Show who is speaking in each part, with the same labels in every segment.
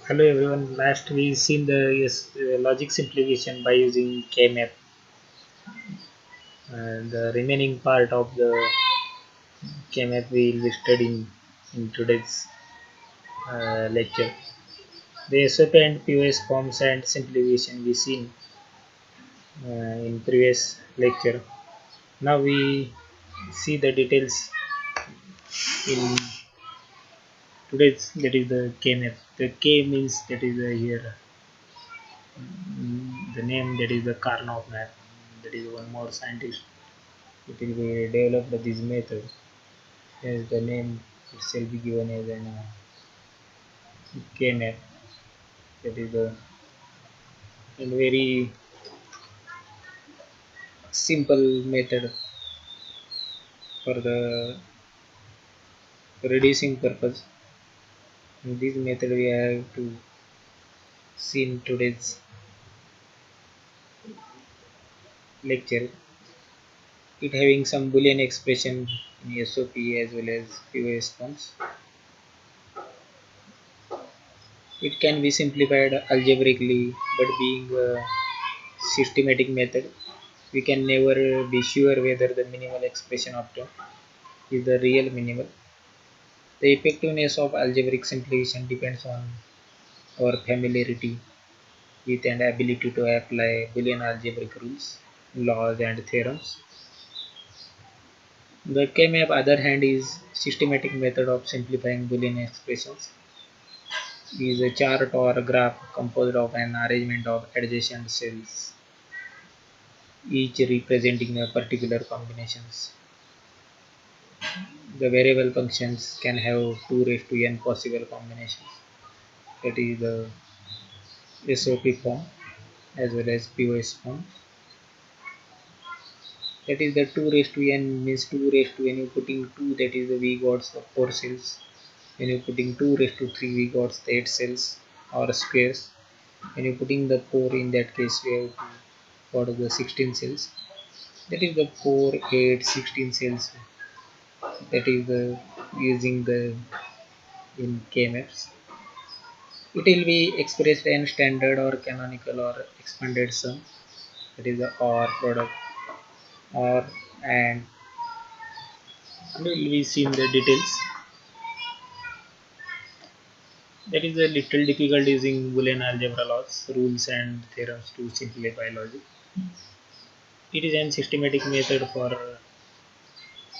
Speaker 1: Hello everyone. Last we seen the logic simplification by using KMap, and the remaining part of the KMap we will study in today's lecture. The SOP and POS forms and simplification we seen in previous lecture. Now we see the details in today's, that is the KMap. The K means that is here the name, that is the Karnaugh map. That is one more scientist. It will be developed this method, as the name itself be given as an KMap. That is the and very simple method for the reducing purpose. In this method we have to see in today's lecture. It having some boolean expression in SOP as well as POS forms. It can be simplified algebraically, but being a systematic method, we can never be sure whether the minimal expression obtained is the real minimal. The effectiveness of algebraic simplification depends on our familiarity with and ability to apply Boolean algebraic rules, laws, and theorems. The KMap, other hand, is systematic method of simplifying Boolean expressions. It is a chart or a graph composed of an arrangement of adjacent cells, each representing a particular combinations. The variable functions can have 2 raised to n possible combinations. That is the SOP form as well as POS form. That is the 2 raised to n means 2 raised to n, you putting 2, that is the V gots the 4 cells. When you putting 2 raised to 3, V gots the 8 cells or squares. When you putting the 4, in that case we have to got the 16 cells. That is the 4, 8, 16 cells. That is the using the in K-maps. It will be expressed in standard or canonical or expanded sum. That is the OR product, or and will be seen the details. That is a little difficult using Boolean algebra laws, rules, and theorems to simplify logic. It is a systematic method for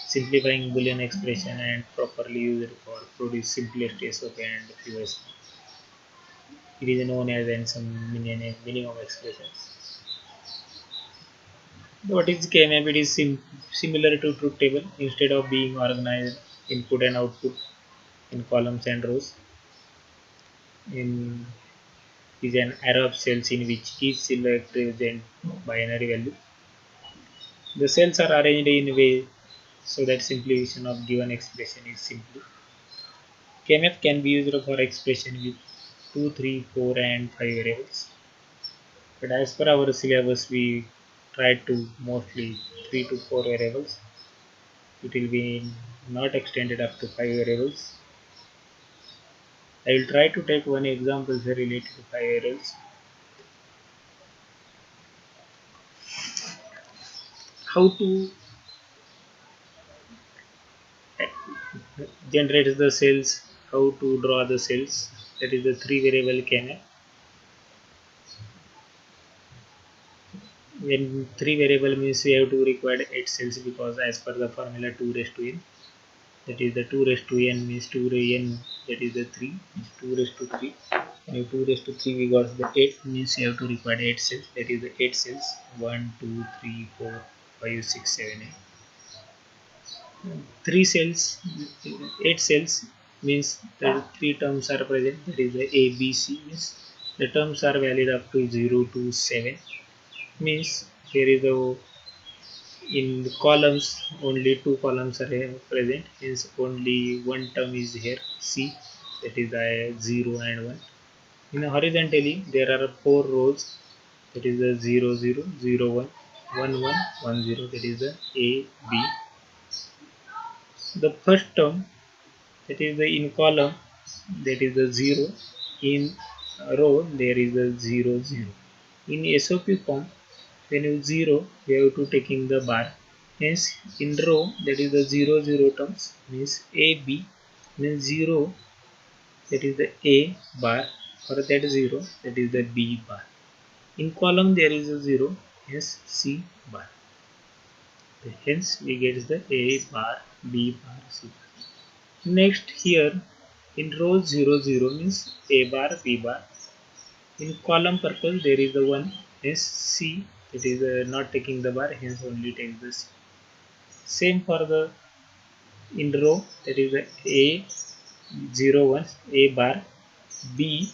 Speaker 1: simplifying Boolean expression and properly used for produce simplest SOP and POS. It is known as n some minimum expressions. What is KMap? It is similar to truth table. Instead of being organized input and output in columns and rows, in is an array of cells in which each cell represents binary value. The cells are arranged in a way so that simplification of given expression is simple. KMF can be used for expression with 2, 3, 4, and 5 variables. But as per our syllabus, we tried to mostly 3 to 4 variables. It will be not extended up to 5 variables. I will try to take one example related to 5 variables. How to generate the cells, how to draw the cells. That is the 3 variable KMF. When 3 variable means we have to require 8 cells, because as per the formula 2 raised to n, that is the 2 raised to n means 2 raised n, that is the 3 means 2 raised to 3, and 2 raised to 3 we got the 8 means you have to require 8 cells, that is the 8 cells 1 2 3 4 5 6 7 8. 3 cells, 8 cells means that 3 terms are present, that is the A B C, means the terms are valid up to 0 to 7, means here is the in the columns only 2 columns are present, hence only one term is here C, that is the 0 and 1. In horizontally there are 4 rows, that is the 0 0 0 1 1 1 1 0, that is the A B. The first term, that is the in column, that is the 0, in row there is a 0 0. In SOP form, when you 0 you have to taking the bar. Hence in row that is the 0 0 terms means AB means 0 that is the A bar, for that 0 that is the B bar. In column there is a 0, hence C bar. Hence we get the A bar, B bar, C bar. Next here in row 0 0 means A bar, B bar. In column purpose there is the 1, hence C, it is not taking the bar, hence only takes the C. Same for the in row, that is the A 0 1 A bar, B,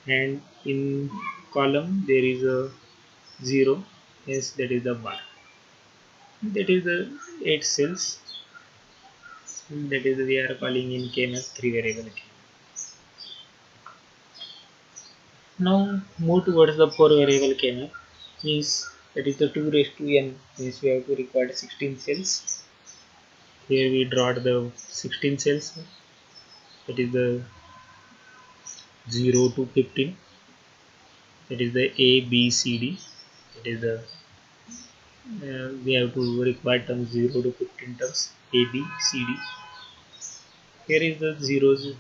Speaker 1: and in column there is a 0, hence that is the bar. That is the 8 cells, that is we are calling in KMF 3 variable K. Now move towards the 4 variable KMF, means that is the 2 raised to n, means we have to record 16 cells. Here we draw the 16 cells, that is the 0 to 15, that is the A B C D, that is the we have to require terms 0 to 15 terms A B C D. Here is the zeros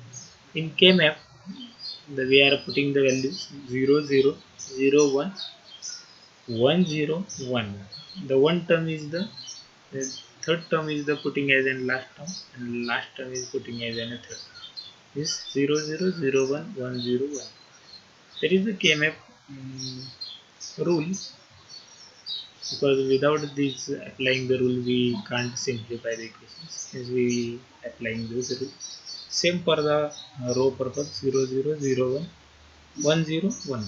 Speaker 1: in KMap, we are putting the values 0 0 0 1 1 0 1. The one term is the third term is the putting as in last term, and last term is putting as in a third. This 0 0 0 1 1 0 1. That is the KMF rule, because without this applying the rule we can't simplify the equations, as we applying this rule. Same for the row purpose 0 0 0 1 1 0 1.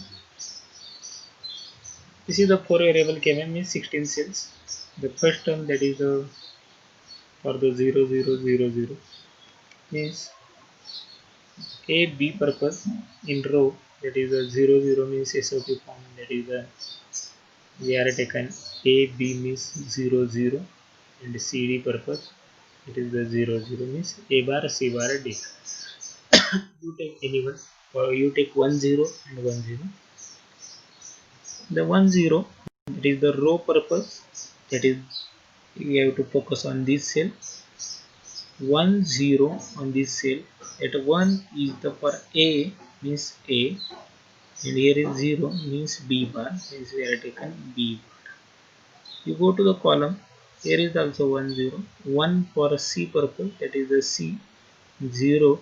Speaker 1: This is the 4 variable KMF means 16 cells. The first term, that is the for the 0 0 0 0 means A B purpose in row, that is the 0 0 means SOP form, that is the we are taken A B means 0 0, and CD purpose it is the 0 0 means A bar C bar D. You take anyone, or you take 1 0 and 1 0. The 1 0 that is the row purpose, that is we have to focus on this cell. 1 0 on this cell, at 1 is the for A means A, and here is 0 means B bar, means we are taken B bar. You go to the column, here is also 1 0 1 for C purpose, that is the C, 0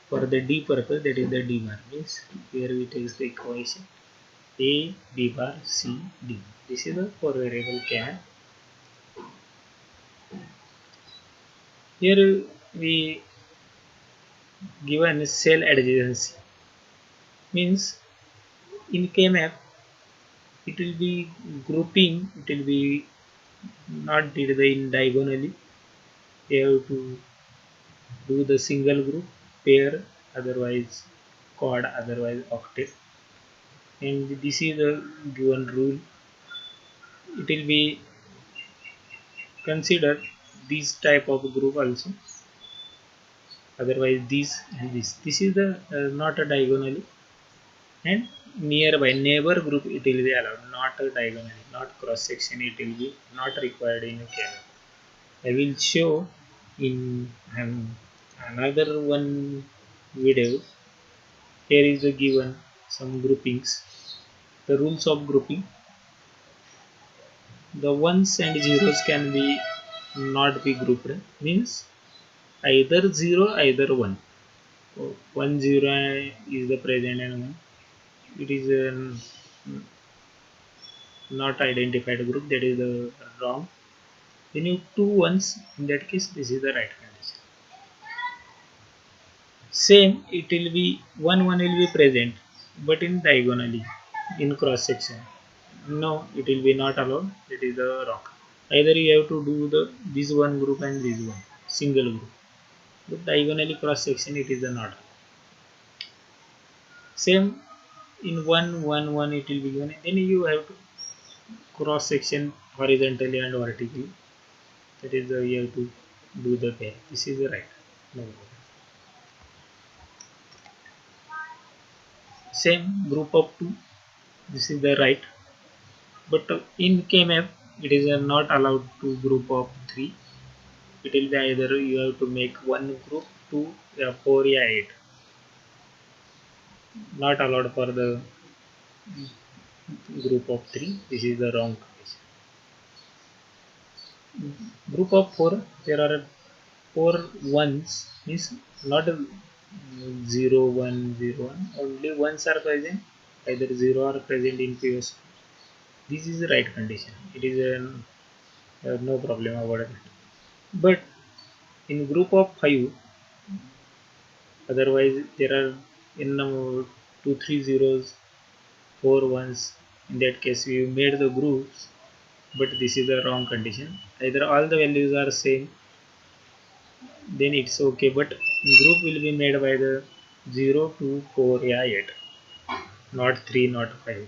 Speaker 1: for the D purpose, that is the D bar, means here we take the equation A B bar C D. This is the 4 variable can. Here we given cell adjacency, means in KMap it will be grouping, it will be not did the in diagonally. You have to do the single group, pair, otherwise quad, otherwise octet, and this is the given rule. It will be considered this type of group also, otherwise this and this is the not a diagonally, and nearby neighbor group it will be allowed, not a diagonally, not cross section, it will be not required in a canal. I will show in another one video. Here is the given some groupings, the rules of grouping. The ones and zeros can be not be grouped, means either 0 either 1. So 1 0 is the present and 1, it is a not identified group, that is the wrong. When you two ones, in that case this is the right condition. Same, it will be 1 1 will be present, but in diagonally, in cross section, no, it will be not allowed, it is the wrong. Either you have to do the this one group and this one single group, but diagonally cross section it is the not. Same in 1 1 1 it will be given, then you have to cross section horizontally and vertically, that is the you have to do the pair. This is the right. No. Same group of 2, this is the right, but in KMF it is not allowed to group of 3. It will be either you have to make one group 2 or 4 or 8, not allowed for the group of 3. This is the wrong condition. Group of 4, there are 4 ones, means not 0 1 0 1, only ones are present, either 0 are present in previous. This is the right condition. It is no problem about it. But in group of 5, otherwise there are in 2 3 zeros, 4 ones. In that case we made the groups, but this is the wrong condition. Either all the values are same, then it's okay, but group will be made by the 0 2 4 yeah 8, not 3 not 5.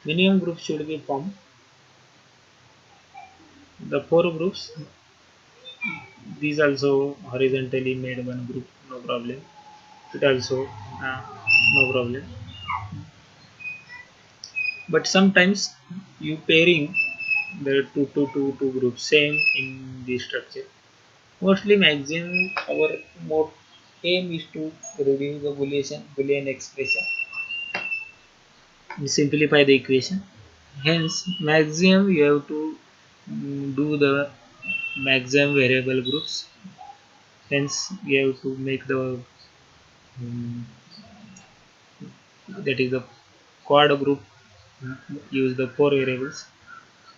Speaker 1: Minimum group should be formed. The 4 groups, these also horizontally made one group, no problem. It also uh, no problem. But sometimes you pairing the two groups same in the structure. Mostly maximum our more aim is to reduce the boolean expression, simplify the equation. Hence maximum you have to do the maximum variable groups. Hence you have to make the um, that is the quad group, use the 4 variables.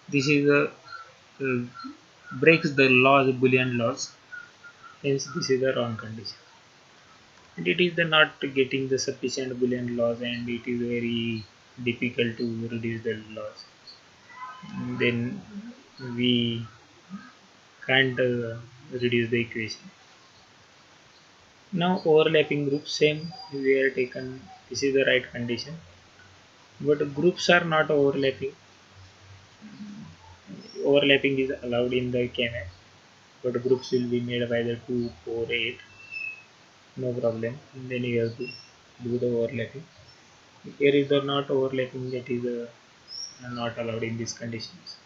Speaker 1: This is the uh, breaks the laws, boolean laws. Hence this is the wrong condition, and it is the not getting the sufficient boolean laws, and it is very difficult to reduce the laws. Then we can't reduce the equation. Now overlapping groups, same we are taken, this is the right condition, but groups are not overlapping. Overlapping is allowed in the KMF, but groups will be made by the 2 4 8, no problem. Then you have to do the overlapping. Here is the not overlapping, that is not allowed in these conditions.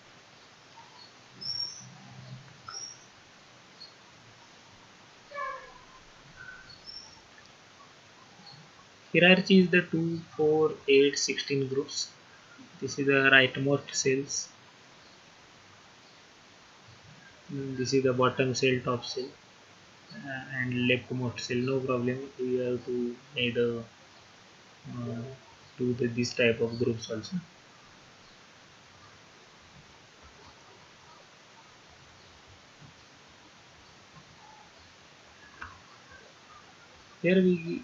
Speaker 1: Hierarchy is the 2 4 8 16 groups. This is the rightmost cells. This is the bottom cell, top cell, and leftmost cell, no problem. You have to either uh, do this type of groups also. Here we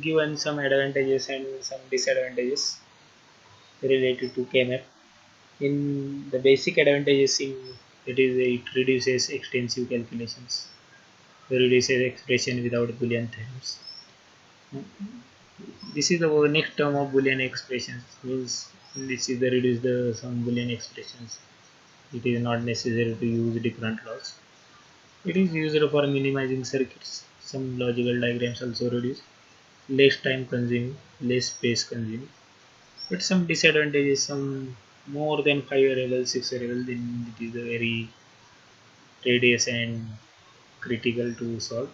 Speaker 1: given some advantages and some disadvantages related to KMF. In the basic advantages, it reduces extensive calculations, reduces expression without Boolean theorems. This is the next term of Boolean expressions, means this is the reduce the some Boolean expressions. It is not necessary to use different laws. It is used for minimizing circuits. Some logical diagrams also reduce, less time consuming, less space consuming. But some disadvantages, some more than 5 variables, 6 variables, then it is a very tedious and critical to solve.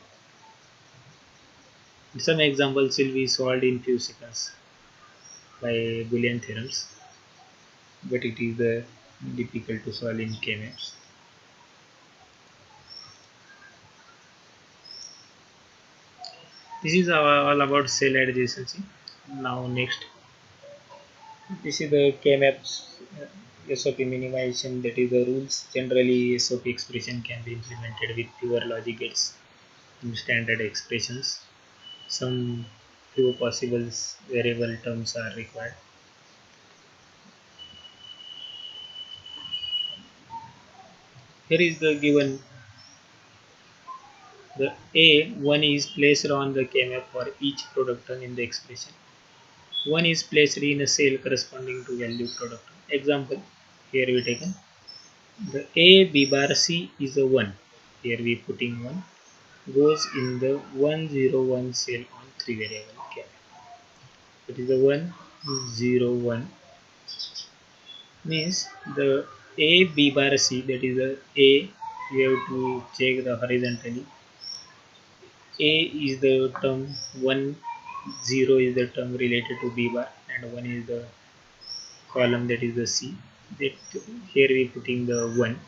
Speaker 1: Some examples will be solved in few seconds by Boolean theorems, but it is difficult to solve in KMFs. This is all about cell adjacency. Now next, this is the KMFs SOP minimization, that is the rules. Generally SOP expression can be implemented with fewer logic gates in standard expressions. Some few possible variable terms are required. Here is the given, the A1 is placed on the KMF for each product term in the expression. 1 is placed in a cell corresponding to value product term. Example, here we taken the A B bar C is a 1. Here we putting 1. goes in the 101 cell on 3 variable camera. It is the 101 means the A B bar C, that is the A, you have to check the horizontally. A is the term 1, 0 is the term related to B bar, and 1 is the column, that is the C. That here we putting the 1.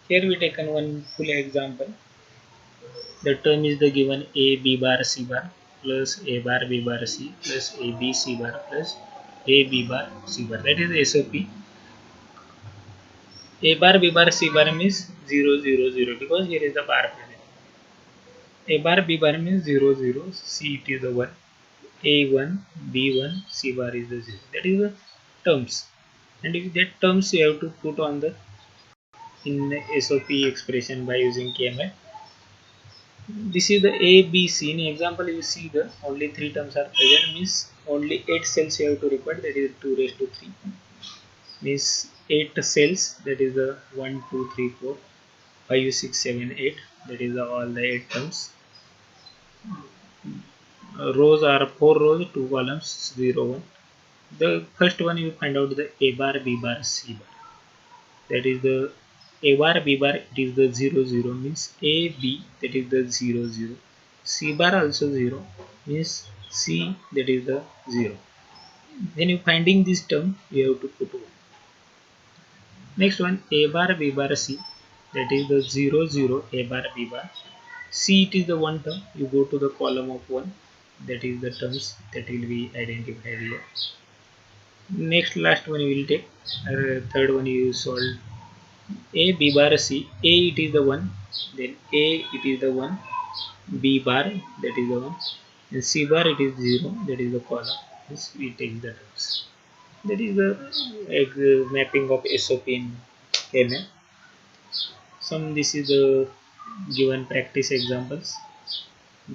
Speaker 1: Here we taken one full example. The term is the given A B bar C bar plus A bar B bar C plus A B C bar plus A B bar C bar. That is the SOP. A bar B bar C bar means 0 0 0 because here is the bar present. A bar B bar means 0 0, C it is the 1, A1 B1 C bar is the 0. That is the terms, and if that terms you have to put on the in SOP expression by using KML. This is the A B C. In example you see the only 3 terms are present, means only 8 cells you have to record, that is 2 raised to 3, means 8 cells, that is the 1 2 3 4 5 6 7 8, that is the all the 8 terms. Rows are 4 rows, 2 columns, 0 1. The first one you find out the A bar B bar C bar, that is the A bar B bar, it is the 0 0 means A B, that is the 0 0. C bar also 0 means C, that is the 0. Then you finding this term you have to put 1. Next one A bar B bar C, that is the 0 0 A bar B bar C, it is the one term, you go to the column of 1, that is the terms that will be identified here. Next last one you will take, third one you solve A B bar C. A it is the 1, then A it is the 1, B bar, that is the 1, and C bar it is 0, that is the column. This we take the terms. That is the mapping of SOP in KML. This is the given practice examples.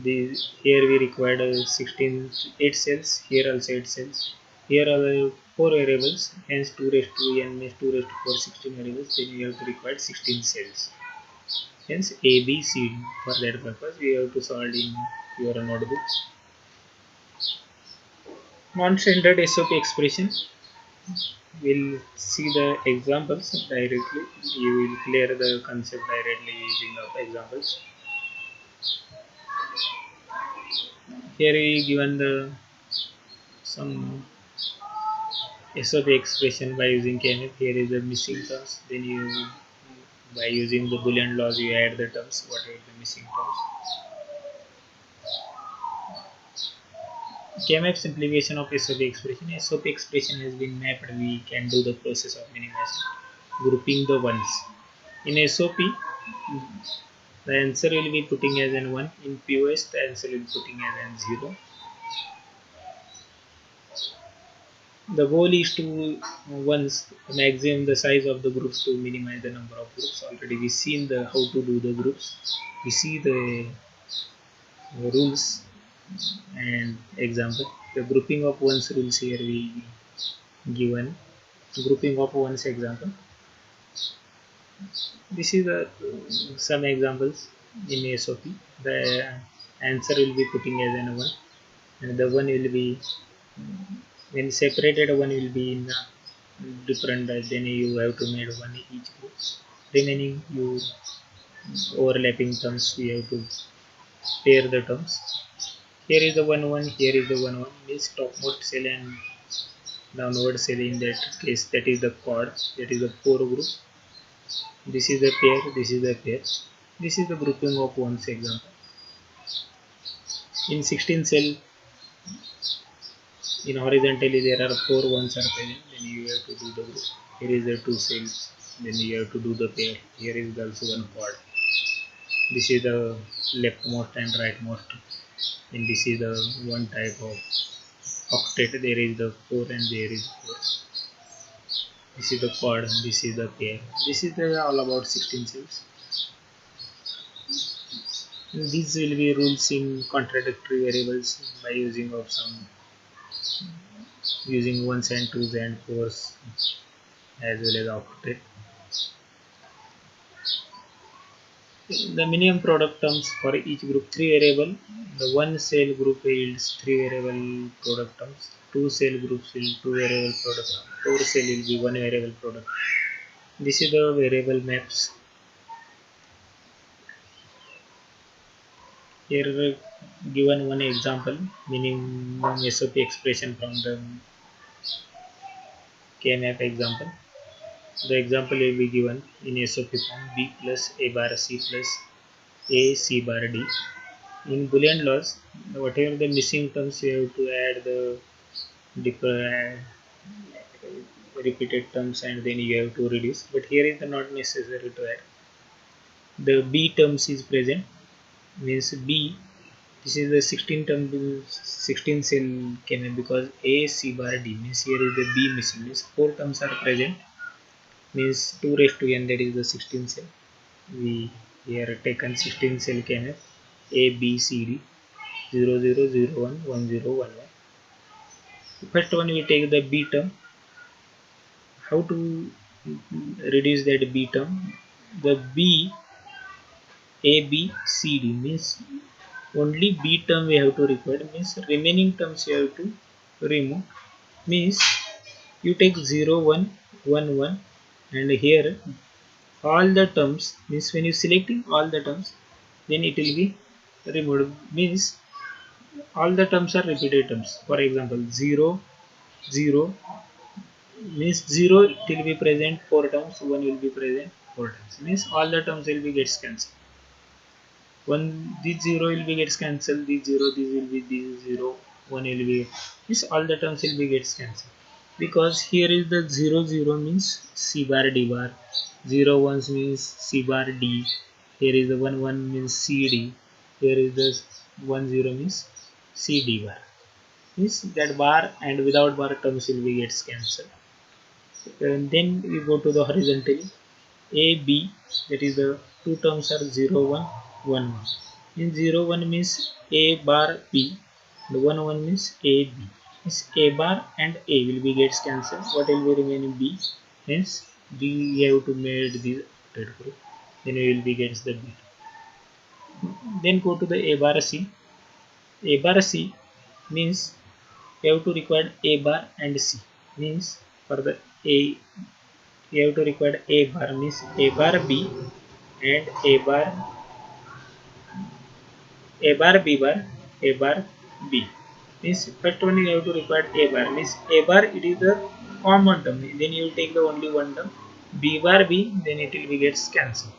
Speaker 1: Here we required 8 cells, here also 8 cells. Here are the 4 variables, hence 2 raised to n means 2 raised to 4, 16 variables, then you have to require 16 cells. Hence A, B, C. For that purpose, we have to solve in your notebooks. Non-standard SOP expression. We'll see the examples directly. You will clear the concept directly using the examples. Here we given the some SOP expression by using KML. Here is the missing terms. Then you by using the Boolean laws you add the terms. What are the missing terms? KMap simplification of SOP expression. SOP expression has been mapped. We can do the process of minimizing, grouping the ones. In SOP, the answer will be putting as an 1. In POS, the answer will be putting as an 0. The goal is to once maximum the size of the groups to minimize the number of groups. Already we seen the how to do the groups. We see the rules and example. The grouping of ones rules here we given. Grouping of ones example. This is some examples in SOP. The answer will be putting as an 1, and the 1 will be when separated, one will be in different, then you have to make one each group. Remaining you overlapping terms, we have to pair the terms. Here is the 1 1, here is the 1 1, means topmost cell and downward cell. In that case, that is the chord, that is the 4 group. This is the pair, this is the pair. This is the grouping of ones example. In 16 cell, in horizontally there are 4 ones are present, then you have to do the group. Here is the 2 cells, then you have to do the pair. Here is also one chord. This is the leftmost and rightmost, and this is the one type of octet. There is the 4 and there is 4. This is the chord, this is the pair. This is all about 16 cells. These will be rules in contradictory variables by using of some using ones and twos and fours as well as octet. The minimum product terms for each group: 3 variable. The one cell group yields 3 variable product terms. Two cell groups yield 2 variable product. Four cell will be 1 variable product. This is the variable maps. Here given one example, minimum SOP expression from the KMap example. The example will be given in SOP form: B plus A bar C plus A C bar D. In Boolean laws, whatever the missing terms, you have to add the repeated terms and then you have to reduce. But here is not necessary to add. The B terms is present, means B. This is the 16 term, 16 cell came because A C bar D, means here is the B missing, means 4 terms are present, means 2 raised to n, that is the 16 cell. We here taken 16 cell came A B C D 0 0 0 1 1 0 1 1. First one we take the B term. How to reduce that B term? The B A B C D means only B term we have to require, means remaining terms you have to remove, means you take 0 1 1 1 and here all the terms, means when you selecting all the terms then it will be removed, means all the terms are repeated terms. For example 0 0 means 0 it will be present 4 terms, 1 will be present 4 terms, means all the terms will be gets cancelled. One, this 0 will be gets cancelled, this 0, this will be this 0, 1 will be, means all the terms will be gets cancelled, because here is the 0 0 means C bar D bar, 0 1 means C bar D, here is the 1 1 means C D, here is the 1 0 means C D bar, means that bar and without bar terms will be gets cancelled. And then we go to the horizontally. A B, that is the two terms are 0 1 1 1. In 0 1 means A bar B, and 1 1 means A B. Means A bar and A will be gets cancelled. What will be remaining? B. Hence we have to make the red group. Then we will be gets the B. Then go to the A bar C. A bar C means you have to require A bar and C. Means for the A you have to require A bar, means A bar B and A bar B bar, A bar B. Means first one you have to require A bar, means A bar it is the common term, then you will take the only one term. B bar B, then it will be gets cancelled.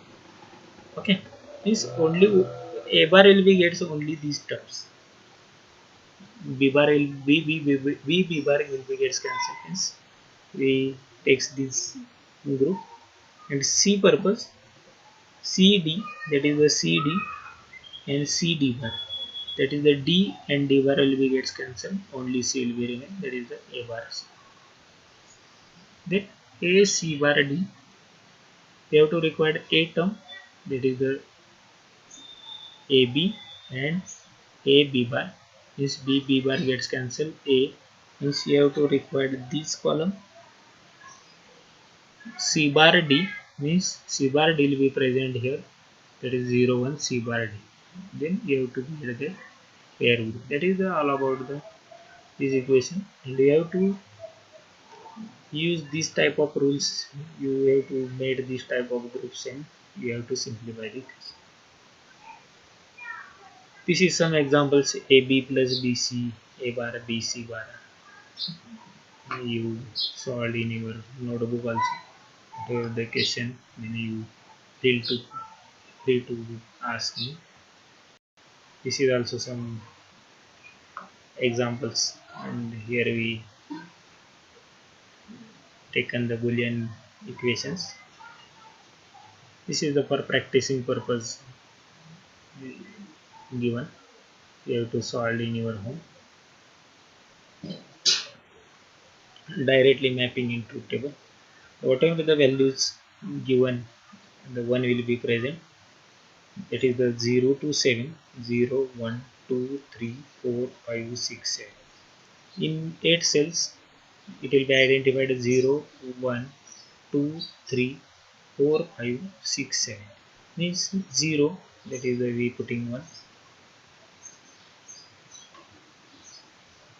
Speaker 1: Okay, means only A bar will be gets only these terms. B bar will B bar will be gets cancelled. Means we takes this group and C purpose CD, that is the CD and CD bar, that is the D and D bar will be gets cancelled, only C will be remain, that is the A bar C. Then A C bar D, we have to require A term, that is the AB and A B bar, means B bar gets cancelled, A means you have to require this column. C bar D means C bar D will be present here, that is 0 1 C bar D. Then you have to get the pair group. That is all about this equation, and you have to use this type of rules. You have to make this type of groups and you have to simplify it. This is some examples: AB plus BC, A bar BC bar. You solve in your notebook also. Whatever the question, then you feel to free to ask me. This is also some examples, and here we taken the Boolean equations. This is the for practicing purpose given. You have to solve in your home, directly mapping in truth table. Whatever the values given, the one will be present. That is the 0 to 7, 0, 1, 2, 3, 4, 5, 6, 7. In 8 cells, it will be identified as 0, 1, 2, 3, 4, 5, 6, 7. means 0, that is the we putting 1,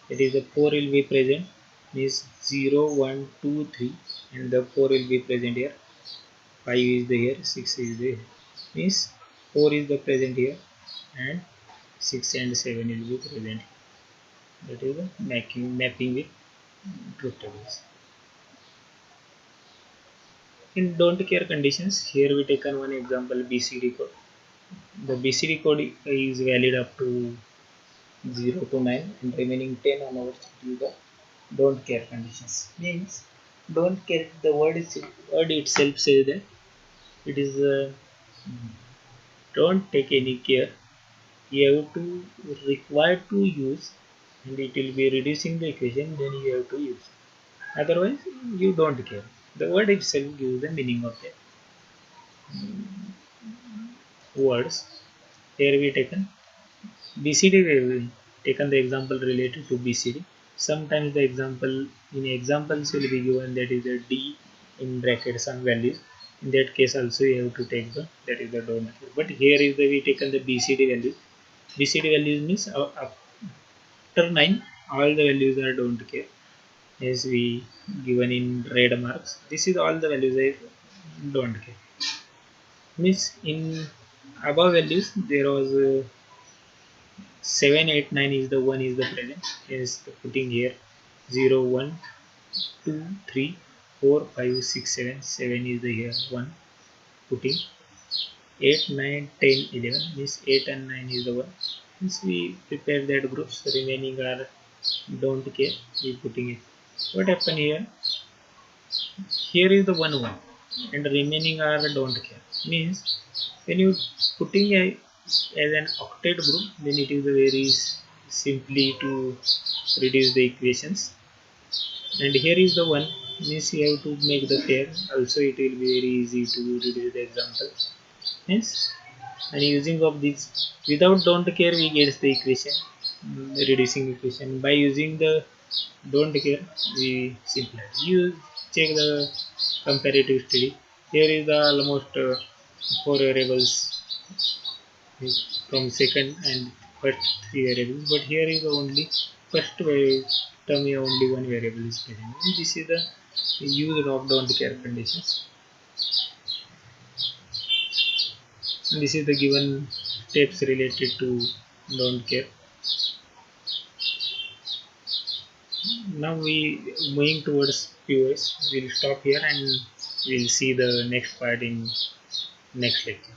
Speaker 1: that is the 4 will be present, means 0 1 2 3, and the 4 will be present here, 5 is there, 6 is there, means 4 is the present here, and 6 and 7 will be present. That is the mapping with truth tables. In don't care conditions, here we taken one example BCD code. The BCD code is valid up to 0 to 9, and remaining 10 onwards to the don't care conditions. Means don't care, the word itself says that it is don't take any care. You have to require to use, and it will be reducing the equation, then you have to use. Otherwise, you don't care. The word itself gives the meaning of the words. Here we taken BCD, we taken the example related to BCD. Sometimes the example in examples will be given that is a D in brackets some values. In that case also you have to take the that is the don't care. But here is the we taken the BCD values. BCD values means after 9 all the values are don't care. As we given in red marks. This is all the values I don't care. Means in above values there was 7 8 9 is the one is the present, is putting here 0 1 2 3 4 5 6 7, 7 is the here 1, putting 8 9 10 11, means 8 and 9 is the one. Since we prepare that groups, remaining are don't care, we putting it. What happen here, here is the one and remaining are don't care, means when you putting a as an octet group, then it is very simply to reduce the equations. And here is the one, means you have to make the pair, also it will be very easy to reduce the example. Means and using of this, without don't care we get the equation, reducing equation. By using the don't care we simplify. You check the comparative study, here is the almost 4 variables from second and first 3 variables, but here is the only first term only one variable is present. This is the use of don't care conditions. This is the given steps related to don't care. Now we moving towards POS. We'll stop here and we'll see the next part in next lecture.